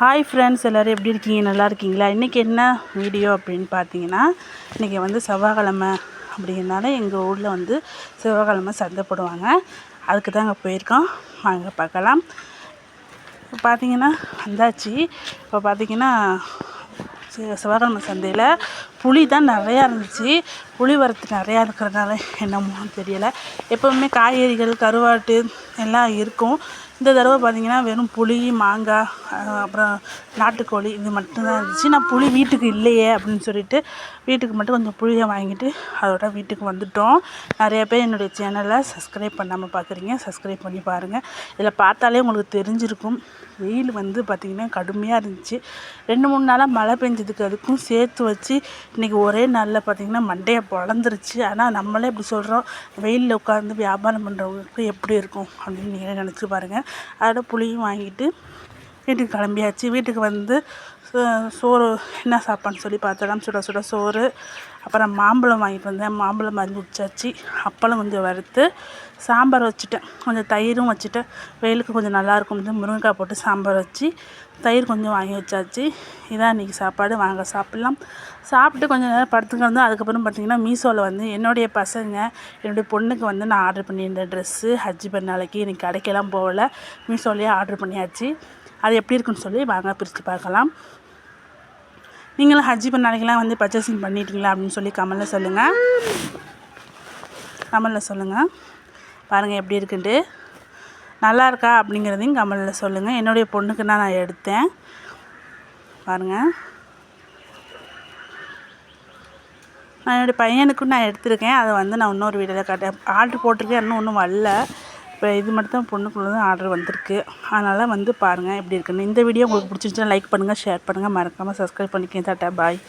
Hi friends, எல்லோரும் எப்படி இருக்கீங்க? நல்லா இருக்கீங்களா? இன்றைக்கி என்ன வீடியோ அப்படின்னு பார்த்தீங்கன்னா, இன்றைக்கி வந்து செவ்வாய்க்கிழமை அப்படிங்கிறனால எங்கள் ஊரில் வந்து செவ்வாய்க்கிழமை சந்தை போடுவாங்க. அதுக்கு தான் அங்கே போயிருக்கோம். வாங்க பார்க்கலாம். இப்போ பார்த்தீங்கன்னா வந்தாச்சு. இப்போ பார்த்தீங்கன்னா செவ்வாய்க்கிழமை சந்தையில் புளி தான் நிறையா இருந்துச்சு. புளி வரத்து நிறையா இருக்கிறதுனால என்னமோ தெரியலை. எப்போவுமே காய்கறிகள் கருவாட்டு எல்லாம் இருக்கும். இந்த தடவை பார்த்திங்கன்னா வெறும் புளி, மாங்காய், அப்புறம் நாட்டுக்கோழி இது மட்டும்தான் இருந்துச்சு. நான் புளி வீட்டுக்கு இல்லையே அப்படின்னு சொல்லிட்டு வீட்டுக்கு மட்டும் கொஞ்சம் புளியை வாங்கிட்டு அதோட வீட்டுக்கு வந்துவிட்டோம். நிறைய பேர் என்னுடைய சேனலை சப்ஸ்கிரைப் பண்ணாமல் பார்க்குறீங்க. சப்ஸ்கிரைப் பண்ணி பாருங்கள். இதில் பார்த்தாலே உங்களுக்கு தெரிஞ்சிருக்கும். வெயில் வந்து பார்த்திங்கன்னா கடுமையாக இருந்துச்சு. 2-3 நாளாக மழை பெஞ்சதுக்கு அதுக்கும் சேர்த்து வச்சு இன்றைக்கி ஒரே நாளில் பார்த்திங்கன்னா மண்டையை பொழந்துருச்சு. ஆனால் நம்மளே இப்படி சொல்கிறோம், வெயிலில் உட்காந்து வியாபாரம் பண்ணுறவங்களுக்கு எப்படி இருக்கும் அப்படின்னு நீங்கள் நினச்சி பாருங்கள். அதோட புளியும் வாங்கிட்டு வீட்டுக்கு கிளம்பியாச்சு. வீட்டுக்கு வந்து சோறு என்ன சாப்பாடுன்னு சொல்லி பார்த்தலாம். சுட சுட சோறு, அப்புறம் மாம்பழம் வாங்கிட்டு வந்தேன். மாம்பழம் மருந்து குடிச்சாச்சு. அப்பளம் கொஞ்சம் வறுத்து சாம்பார் வச்சுட்டேன். கொஞ்சம் தயிரும் வச்சுட்டேன். வெயிலுக்கு கொஞ்சம் நல்லாயிருக்கும். முருங்கைக்காய் போட்டு சாம்பார் வச்சு தயிர் கொஞ்சம் வாங்கி வச்சாச்சு. இதான் இன்றைக்கி சாப்பாடு. வாங்க சாப்பிட்லாம். சாப்பிட்டு கொஞ்சம் நேரம் படுத்துக்கிட்டு அதுக்கப்புறம் பார்த்திங்கன்னா மீஷோவில் வந்து என்னுடைய பசங்க என்னுடைய பொண்ணுக்கு வந்து நான் ஆர்டர் பண்ணியிருந்தேன் ட்ரெஸ்ஸு. ஹஜ்ஜி பெருநாளைக்கு எனக்கு கடைக்கெல்லாம் போகலை, மீஷோலேயே ஆர்டர் பண்ணியாச்சு. அது எப்படி இருக்குன்னு சொல்லி வாங்க பிரித்து பார்க்கலாம். நீங்களும் ஹஜ்ஜி பெருநாளைக்கெல்லாம் வந்து பர்ச்சேசிங் பண்ணிட்டீங்களா அப்படின்னு சொல்லி கமெண்டில் சொல்லுங்கள். பாருங்கள் எப்படி இருக்குன்ட்டு. நல்லா இருக்கா அப்படிங்கிறதையும் கமெண்டில் சொல்லுங்கள். என்னுடைய பொண்ணுக்கு நான் எடுத்தேன். பாருங்கள், நான் என்னுடைய பையனுக்கும் நான் எடுத்திருக்கேன். அதை வந்து நான் இன்னொரு வீடியோவில் காட்டேன். ஆர்டர் போட்டிருக்கேன், இன்னும் வரல. இப்போ இது மட்டும் தான் பொண்ணுக்குள்ளே தான் ஆர்டர் வந்திருக்கு. அதனால் வந்து பாருங்கள் எப்படி இருக்குன்னு. இந்த வீடியோ உங்களுக்கு பிடிச்சிருந்துச்சுன்னா லைக் பண்ணுங்கள், ஷேர் பண்ணுங்கள், மறக்காமல் சப்ஸ்கிரைப் பண்ணிக்கங்க. டாட்டா, பாய்.